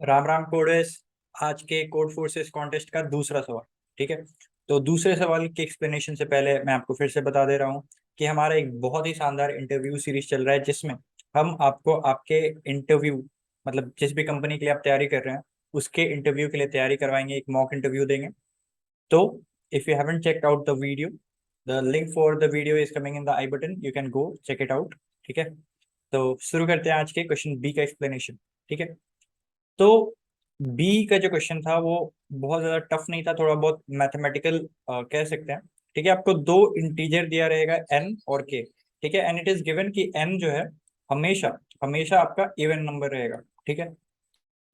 राम राम कोडेस। आज के code forces contest का दूसरा सवाल। ठीक है। तो दूसरे सवाल के एक्सप्लेनेशन से पहले मैं आपको फिर से बता दे रहा हूँ कि हमारा एक बहुत ही शानदार इंटरव्यू सीरीज चल रहा है, जिसमें हम आपको आपके इंटरव्यू, मतलब जिस भी कंपनी के लिए आप तैयारी कर रहे हैं उसके इंटरव्यू के लिए तैयारी करवाएंगे, एक मॉक इंटरव्यू देंगे। तो if you haven't checked out the video, the link for the video is coming in the I button, you can go check it out. ठीक है। तो शुरू करते हैं आज के क्वेश्चन बी का एक्सप्लेनेशन। ठीक है। तो बी का जो क्वेश्चन था वो बहुत ज्यादा टफ नहीं था, थोड़ा बहुत मैथमेटिकल कह सकते हैं। ठीक है। आपको दो इंटीजर दिया रहेगा एन और के। ठीक है। एंड इट इज गिवन कि एन जो है हमेशा हमेशा आपका इवन नंबर रहेगा। ठीक है।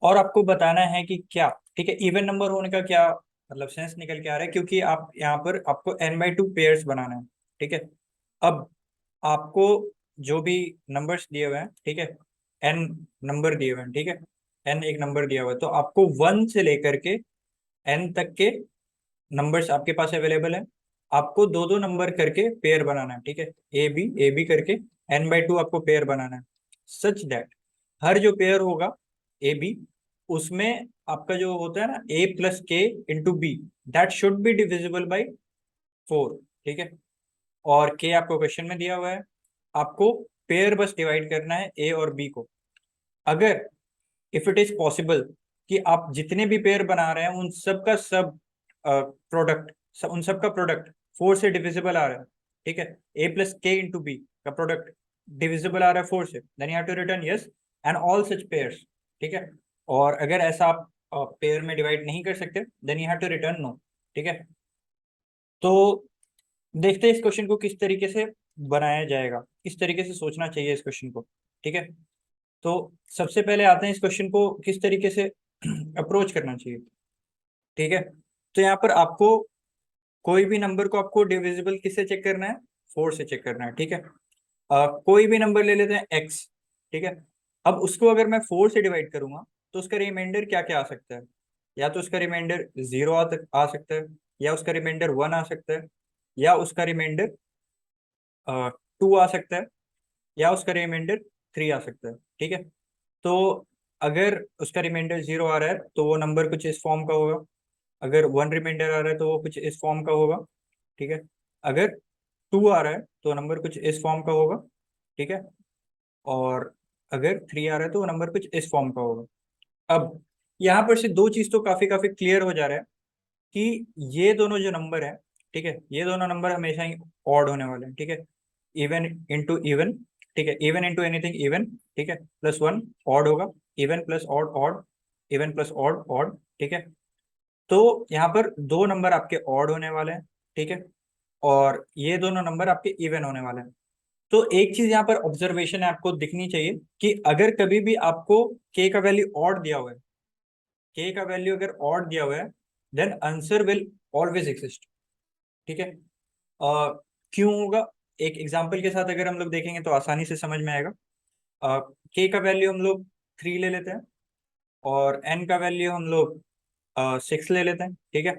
और आपको बताना है कि क्या, ठीक है, इवन नंबर होने का क्या मतलब सेंस निकल के आ रहा है, क्योंकि आप यहाँ पर आपको n/2 पेयर्स बनाना है। ठीक है। अब आपको जो भी नंबर्स दिए हुए हैं, ठीक है, एन नंबर दिए हुए हैं, ठीक है, एन एक नंबर दिया हुआ है, तो आपको वन से लेकर के एन तक के नंबर्स आपके पास अवेलेबल है। आपको दो दो नंबर करके पेयर बनाना है। ठीक है। ए बी करके n/2 आपको पेयर बनाना है, सच दैट हर जो पेयर होगा ए बी, उसमें आपका जो होता है ना a + k × b, that should be divisible by 4। ठीक है। और के आपको क्वेश्चन में दिया हुआ है, आपको पेयर बस डिवाइड करना है ए और बी को। अगर इफ इट इज पॉसिबल कि आप जितने भी पेयर बना रहे हैं उन सब का सब प्रोडक्ट, उन सब का प्रोडक्ट 4 से डिविजिबल आ रहा है। ठीक है। a + k × b का प्रोडक्ट डिविजिबल आ रहा है 4 से, then you have to return yes and all such pairs. ठीक है। और अगर ऐसा आप पेयर में डिवाइड नहीं कर सकते, then you have to return no. ठीक है। तो देखते हैं इस क्वेश्चन को किस तरीके से बनाया जाएगा, किस तरीके से सोचना चाहिए इस क्वेश्चन को। ठीक है। तो सबसे पहले आते हैं इस क्वेश्चन को किस तरीके से अप्रोच करना चाहिए। ठीक है। तो यहाँ पर आपको कोई भी नंबर को आपको डिविजिबल किससे चेक करना है, 4 से चेक करना है। ठीक है। कोई भी नंबर ले लेते हैं x। ठीक है। अब उसको अगर मैं 4 से डिवाइड करूंगा तो उसका रिमाइंडर क्या क्या आ सकता है, या तो उसका रिमाइंडर 0 आ सकता है, या उसका रिमाइंडर 1 आ सकता है, या उसका रिमाइंडर 2 आ सकता है, या उसका रिमाइंडर 3 आ सकता है। ठीक है। तो अगर उसका रिमाइंडर 0 आ रहा है तो वो नंबर कुछ इस फॉर्म का होगा। अगर 1 रिमाइंडर आ रहा है तो वो कुछ इस फॉर्म का होगा। ठीक है। अगर 2 आ रहा है तो नंबर कुछ इस फॉर्म का होगा। ठीक है। और अगर 3 आ रहा है तो वो नंबर कुछ इस फॉर्म का होगा। अब यहाँ पर से दो चीज तो काफी काफी क्लियर हो जा रहा है कि ये दोनों जो नंबर है, ठीक है, ये दोनों नंबर हमेशा ही ऑड होने वाले हैं। ठीक है। Even into even. ठीक है। Even into anything even. ठीक है। +1 ऑड होगा। Even plus odd odd. Even plus odd odd. ठीक है। तो यहाँ पर दो नंबर आपके ऑड होने वाले हैं। ठीक है। और ये दोनों नंबर आपके इवन होने वाले हैं। तो एक चीज यहाँ पर ऑब्जर्वेशन है आपको दिखनी चाहिए कि अगर कभी भी आपको के का वैल्यू ऑड दिया हुआ है, के का वैल्यू अगर ऑड दिया हुआ है, then answer will always exist. ठीक है। क्यों होगा, एक एग्जांपल के साथ अगर हम लोग देखेंगे तो आसानी से समझ में आएगा। के का वैल्यू हम लोग 3 ले लेते हैं, और एन का वैल्यू हम लोग 6 ले लेते हैं। ठीक है।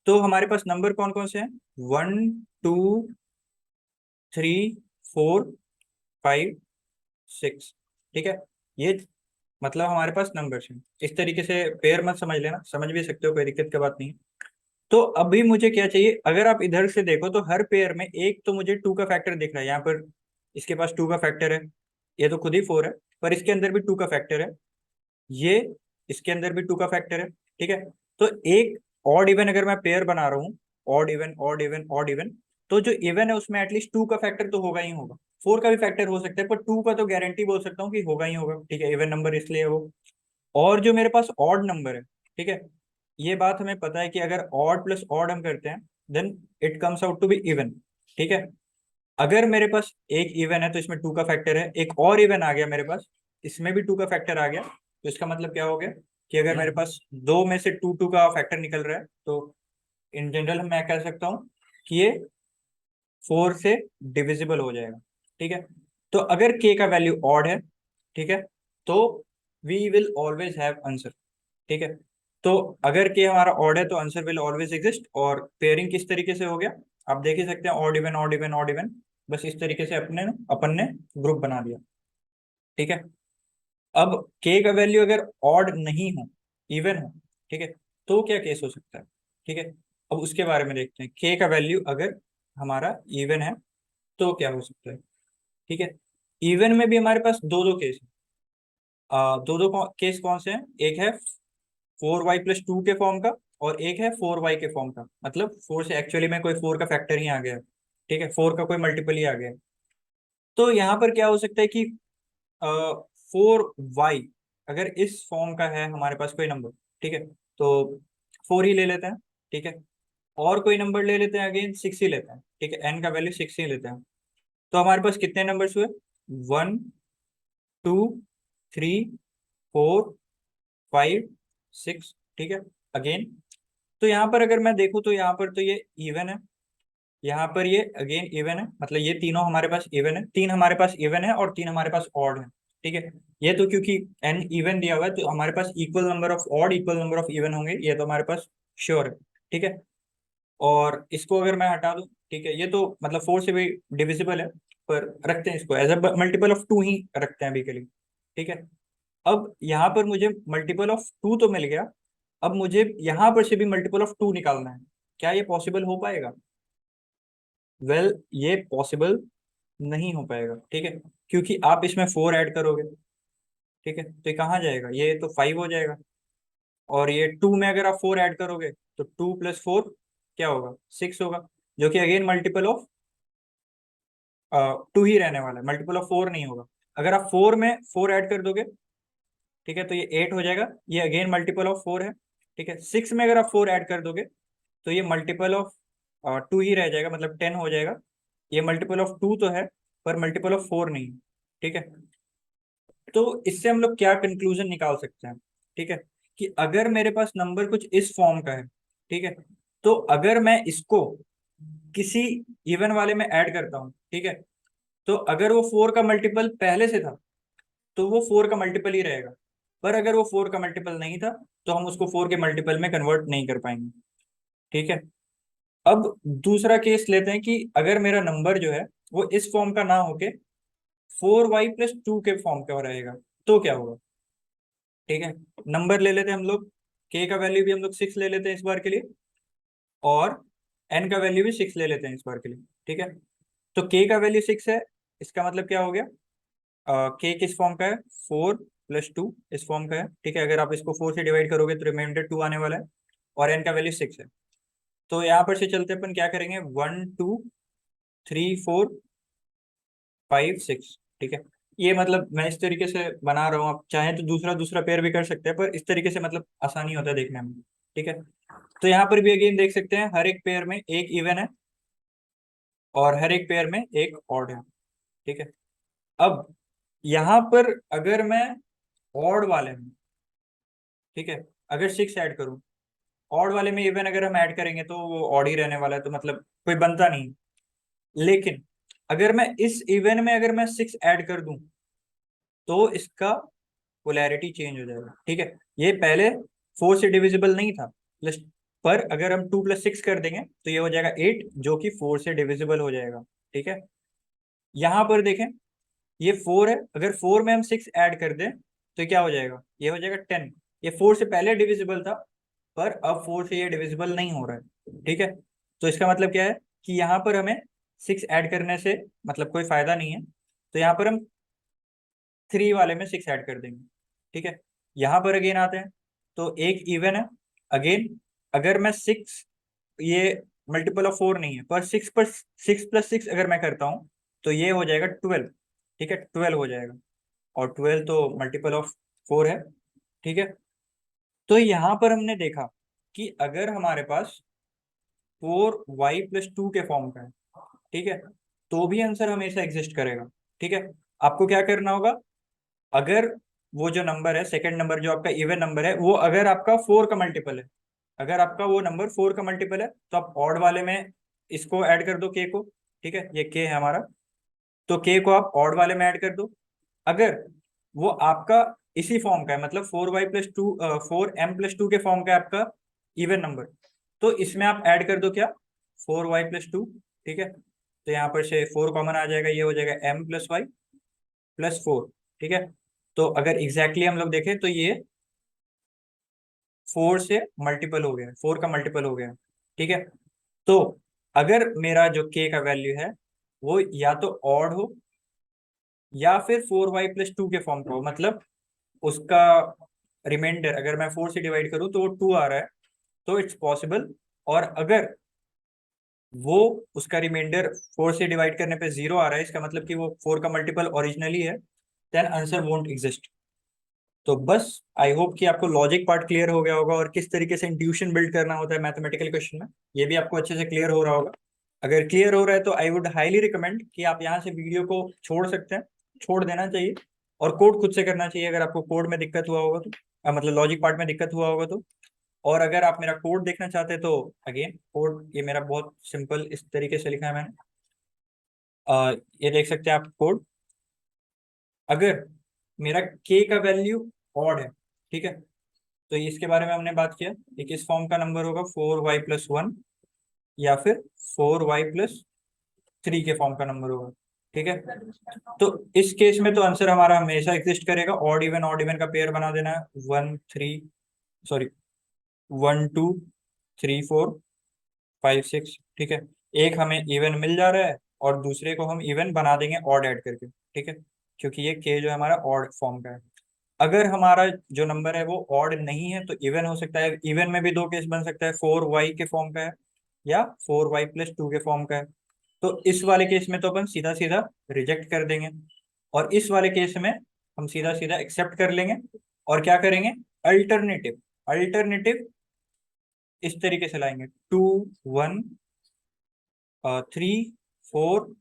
तो हमारे पास नंबर कौन कौन से हैं, 1 2 3 4 5 6। ठीक है। ये मतलब हमारे पास नंबर्स हैं, इस तरीके से पेयर मत समझ लेना, समझ भी सकते हो, कोई दिक्कत की बात नहीं है। तो अभी मुझे क्या चाहिए, अगर आप इधर से देखो तो हर पेयर में एक तो मुझे 2 का फैक्टर दिख रहा है यहाँ पर। इसके पास 2 का फैक्टर है, ये तो खुद ही 4 है, पर इसके अंदर भी 2 का फैक्टर है। ये इसके अंदर भी 2 का फैक्टर है। ठीक है। तो एक ऑड इवन अगर मैं पेयर बना रहा हूँ, odd even odd even odd even, तो जो इवन है उसमें एटलीस्ट 2 का फैक्टर तो होगा ही होगा। 4 का भी फैक्टर हो सकता है, पर 2 का तो गारंटी बोल सकता हूँ कि होगा ही होगा। ठीक है। इवन नंबर इसलिए है वो। और जो मेरे पास ऑड नंबर है, ठीक है, ये बात हमें पता है कि अगर ऑड प्लस ऑड हम करते हैं, then it comes out to be even. ठीक है। अगर मेरे पास एक इवन है तो इसमें 2 का फैक्टर है, एक और इवन आ गया मेरे पास, इसमें भी 2 का फैक्टर आ गया, तो इसका मतलब क्या हो गया कि अगर मेरे पास दो में से 2 का फैक्टर निकल रहा है, तो इन जनरल मैं कह सकता हूँ कि ये 4 से डिविजिबल हो जाएगा। ठीक है। तो अगर के का वैल्यू ऑड है, ठीक है, तो we will always have answer. ठीक है। तो अगर के हमारा ऑड है तो आंसर विल ऑलवेज एग्जिस्ट। और पेयरिंग किस तरीके से हो गया, आप देख ही सकते हैं, odd even odd even odd even, बस इस तरीके से अपने अपन ने ग्रुप बना दिया। ठीक है। अब के का वैल्यू अगर ऑड नहीं हो, इवन हो, ठीक है, तो क्या केस हो सकता है, ठीक है। अब उसके बारे में देखते हैं, के का वैल्यू अगर हमारा इवन है तो क्या हो सकता है, ठीक है। इवन में भी हमारे पास दो दो केस है। दो दो केस कौन से हैं, एक है 4y+2 के फॉर्म का, और एक है 4y के फॉर्म का, मतलब 4 से एक्चुअली में कोई 4 का फैक्टर ही आ गया है, ठीक है, 4 का कोई मल्टीपल ही आ गया है। तो यहाँ पर क्या हो सकता है कि 4y अगर इस फॉर्म का है हमारे पास कोई नंबर, ठीक है, तो 4 ही ले लेते हैं, ठीक है। और कोई नंबर ले लेते हैं, अगेन 6 ही लेते हैं, ठीक है, एन का वैल्यू 6 ही लेते हैं। तो हमारे पास कितने नंबर्स हुए, 1 2 3 4 5 6, ठीक है, अगेन। तो यहाँ पर अगर मैं देखूँ तो यहाँ पर तो ये इवन है, यहाँ पर ये अगेन इवन है, मतलब ये तीनों हमारे पास इवन है, तीन हमारे पास इवन है और तीन हमारे पास ऑड है, ठीक है। ये तो क्योंकि एन इवन दिया हुआ है तो हमारे पास equal number of odd equal number of even होंगे, ये तो हमारे पास श्योर है, ठीक है। और इसको अगर मैं हटा दूं, ठीक है, ये तो मतलब 4 से भी डिविजिबल है, पर रखते हैं इसको एज अ मल्टीपल ऑफ 2 ही रखते हैं अभी के लिए, ठीक है। अब यहाँ पर मुझे मल्टीपल ऑफ 2 तो मिल गया, अब मुझे यहाँ पर से भी मल्टीपल ऑफ 2 निकालना है। क्या ये पॉसिबल हो पाएगा, ये पॉसिबल नहीं हो पाएगा, ठीक है, क्योंकि आप इसमें 4 ऐड करोगे, ठीक है, तो ये कहाँ जाएगा, ये तो 5 हो जाएगा। और ये 2 में अगर आप 4 ऐड करोगे तो 2 + 4 क्या होगा, 6 होगा, जो कि अगेन मल्टीपल ऑफ 2 ही रहने वाला है, मल्टीपल ऑफ 4 नहीं होगा। अगर आप 4 में 4 ऐड कर दोगे, ठीक है, तो ये 8 हो जाएगा, ये अगेन मल्टीपल ऑफ 4 है, ठीक है। 6 में अगर आप 4 ऐड कर दोगे तो ये मल्टीपल ऑफ 2 ही रह जाएगा, मतलब 10 हो जाएगा। ये मल्टीपल ऑफ 2 तो है, पर मल्टीपल ऑफ 4 नहीं, ठीक है। तो इससे हम लोग क्या कंक्लूजन निकाल सकते हैं, ठीक है, कि अगर मेरे पास नंबर कुछ इस फॉर्म का है, ठीक है, तो अगर मैं इसको किसी इवन वाले में ऐड करता हूँ, ठीक है, तो अगर वो 4 का मल्टीपल पहले से था तो वो 4 का मल्टीपल ही रहेगा, पर अगर वो 4 का मल्टीपल नहीं था तो हम उसको 4 के मल्टीपल में कन्वर्ट नहीं कर पाएंगे, ठीक है। अब दूसरा केस लेते हैं कि अगर मेरा नंबर जो है वो इस फॉर्म का ना होके 4y+2 के फॉर्म का रहेगा, तो क्या होगा, ठीक है। नंबर ले लेते हैं हम लोग, के का वैल्यू भी हम लोग 6 ले लेते हैं इस बार के लिए, और एन का वैल्यू भी 6 ले लेते हैं इस बार के लिए, ठीक है। तो के का वैल्यू 6 है, इसका मतलब क्या हो गया, के किस फॉर्म का है, 4+2 इस फॉर्म का है, ठीक है। अगर आप इसको 4 से डिवाइड करोगे तो रिमाइंडर 2 आने वाला है, और एन का वैल्यू 6 है। तो यहाँ पर से चलते अपन क्या करेंगे, 1 2 3 4 5 6, ठीक है। ये मतलब मैं इस तरीके से बना रहा हूँ, आप चाहें तो दूसरा दूसरा पेयर भी कर सकते हैं, पर इस तरीके से मतलब आसानी होता है देखने में, ठीक है। तो यहाँ पर भी अगेन देख सकते हैं, हर एक पेयर में एक इवन है और हर एक पेयर में एक ऑड है, ठीक है। अब यहाँ पर अगर मैं ऑड वाले में, ठीक है, अगर 6 ऐड करूँ, ऑड वाले में इवन अगर हम ऐड करेंगे तो वो ऑड ही रहने वाला है, तो मतलब कोई बनता नहीं। लेकिन अगर मैं इस इवन में अगर मैं 6 ऐड कर दूं तो इसका पोलैरिटी चेंज हो जाएगा, ठीक है। ये पहले 4 से डिविजिबल नहीं था, प्लस, पर अगर हम 2 + 6 कर देंगे तो ये हो जाएगा 8, जो कि 4 से डिविजिबल हो जाएगा, ठीक है। यहाँ पर देखें, ये 4 है, अगर 4 में हम 6 ऐड कर दें तो क्या हो जाएगा, ये हो जाएगा 10। ये 4 से पहले डिविजिबल था, पर अब 4 से ये डिविजिबल नहीं हो रहा है, ठीक है। तो इसका मतलब क्या है कि यहाँ पर हमें 6 ऐड करने से मतलब कोई फायदा नहीं है, तो यहाँ पर हम 3 वाले में 6 ऐड कर देंगे, ठीक है। यहाँ पर अगेन आते हैं, तो एक इवन है, अगेन अगर मैं 6, ये मल्टीपल ऑफ 4 नहीं है, पर 6 + 6 अगर मैं करता हूँ तो ये हो जाएगा 12, ठीक है, 12 हो जाएगा, और 12 तो मल्टीपल ऑफ 4 है, ठीक है। तो यहाँ पर हमने देखा कि अगर हमारे पास 4y+2 के फॉर्म का है, ठीक है, तो भी आंसर हमेशा एग्जिस्ट करेगा, ठीक है। आपको क्या करना होगा, अगर वो जो नंबर है, सेकंड नंबर जो आपका इवन नंबर है, वो अगर आपका 4 का मल्टीपल है, अगर आपका वो नंबर 4 का मल्टीपल है तो आप ऑड वाले में इसको ऐड कर दो, के को, ठीक है, ये के है हमारा, तो के को आप ऑड वाले में ऐड कर दो। अगर वो आपका इसी फॉर्म का है, मतलब 4y+2 4m+2 के फॉर्म का है आपका इवन नंबर, तो इसमें आप ऐड कर दो क्या, 4y+2, ठीक है। तो यहाँ पर से 4 कॉमन आ जाएगा, ये हो जाएगा m + y + 4, ठीक है। तो अगर एग्जैक्टली हम लोग देखें तो ये 4 से मल्टीपल हो गया, 4 का मल्टीपल हो गया। ठीक है, तो अगर मेरा जो k का वैल्यू है वो या तो ऑड हो या फिर 4y+2 के फॉर्म का हो, मतलब उसका रिमाइंडर अगर मैं 4 से डिवाइड करूं तो वो 2 आ रहा है, तो इट्स पॉसिबल। और अगर वो उसका रिमाइंडर 4 से डिवाइड करने पे 0 आ रहा है, इसका मतलब कि वो 4 का मल्टीपल ओरिजिनली है, देन आंसर वोंट एग्जिस्ट। तो बस आई होप कि आपको लॉजिक पार्ट क्लियर हो गया होगा और किस तरीके से इंट्यूशन बिल्ड करना होता है मैथमेटिकल क्वेश्चन में, ये भी आपको अच्छे से क्लियर हो रहा होगा। अगर क्लियर हो रहा है तो आई वुड हाईली रिकमेंड कि आप यहाँ से वीडियो को छोड़ सकते हैं, छोड़ देना चाहिए और कोड खुद से करना चाहिए अगर आपको कोड में दिक्कत हुआ होगा तो, मतलब लॉजिक पार्ट में दिक्कत हुआ होगा तो। और अगर आप मेरा कोड देखना चाहते हैं तो अगेन कोड ये मेरा बहुत सिंपल इस तरीके से लिखा है मैंने। ये देख सकते हैं आप कोड। अगर मेरा k का वैल्यू ऑड है, ठीक है, तो इसके बारे में हमने बात किया, एक इस फॉर्म का नंबर होगा 4y+1 या फिर 4y+3 के फॉर्म का नंबर होगा। ठीक है, तो इस केस में तो आंसर हमारा हमेशा एग्जिस्ट करेगा। ऑड इवन का पेयर बना देना है, 1 2 3 4 5 6। ठीक है, एक हमें इवन मिल जा रहा है और दूसरे को हम इवन बना देंगे ऑड ऐड करके। ठीक है, क्योंकि ये के जो है हमारा ऑड फॉर्म का है। अगर हमारा जो नंबर है वो ऑड नहीं है तो इवन हो सकता है, इवन में भी दो केस बन सकता है, 4y के फॉर्म का है या 4y+2 के फॉर्म का है। तो इस वाले केस में तो अपन सीधा सीधा रिजेक्ट कर देंगे, और इस वाले केस में हम सीधा सीधा एक्सेप्ट कर लेंगे। और क्या करेंगे, अल्टरनेटिव, अल्टरनेटिव इस तरीके से लाएंगे, 2 1 3 4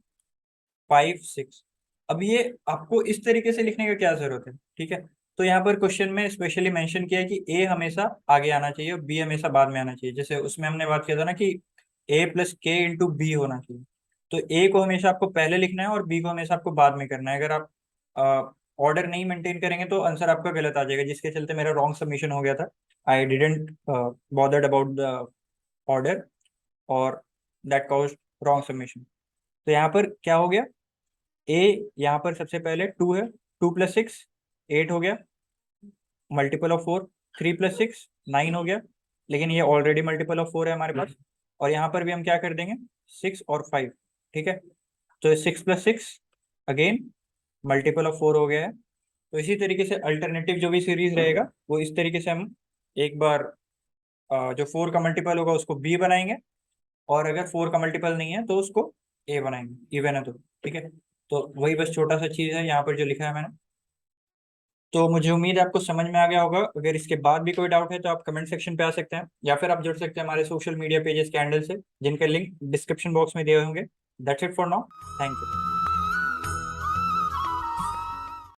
5 6। अब ये आपको इस तरीके से लिखने का क्या जरूरत है, ठीक है। तो यहाँ पर क्वेश्चन में स्पेशली मेंशन किया है कि ए हमेशा आगे आना चाहिए और बी हमेशा बाद में आना चाहिए। जैसे उसमें हमने बात किया था ना कि a+k × b होना चाहिए। तो ए को हमेशा आपको पहले लिखना है और बी को हमेशा आपको बाद में करना है। अगर आप ऑर्डर नहीं मेंटेन करेंगे तो आंसर आपका गलत आ जाएगा, जिसके चलते मेरा रॉन्ग सबमिशन हो गया था। I didn't bothered about the order और दैट कॉज्ड रॉन्ग सबमिशन। तो यहाँ पर क्या हो गया, ए यहाँ पर सबसे पहले 2 है, 2 + 6 8 हो गया, मल्टीपल ऑफ 4, 3 + 6 9 हो गया, लेकिन ये ऑलरेडी मल्टीपल ऑफ 4 है हमारे पास। और यहाँ पर भी हम क्या कर देंगे, 6 और 5। ठीक है, तो 6 + 6 अगेन मल्टीपल ऑफ 4 हो गया है। तो इसी तरीके से अल्टरनेटिव जो भी सीरीज रहेगा वो इस तरीके से हम एक बार जो 4 का मल्टीपल होगा उसको बी बनाएंगे, और अगर 4 का मल्टीपल नहीं है तो उसको ए बनाएंगे, इवन है तो। ठीक है, तो वही बस छोटा सा चीज़ है यहाँ पर जो लिखा है मैंने। तो मुझे उम्मीद है आपको समझ में आ गया होगा। अगर इसके बाद भी कोई डाउट है तो आप कमेंट सेक्शन पे आ सकते हैं, या फिर आप जुड़ सकते हैं हमारे सोशल मीडिया पेजेस के हैंडल से, जिनके लिंक डिस्क्रिप्शन बॉक्स में दिए होंगे। That's it for now, thank you.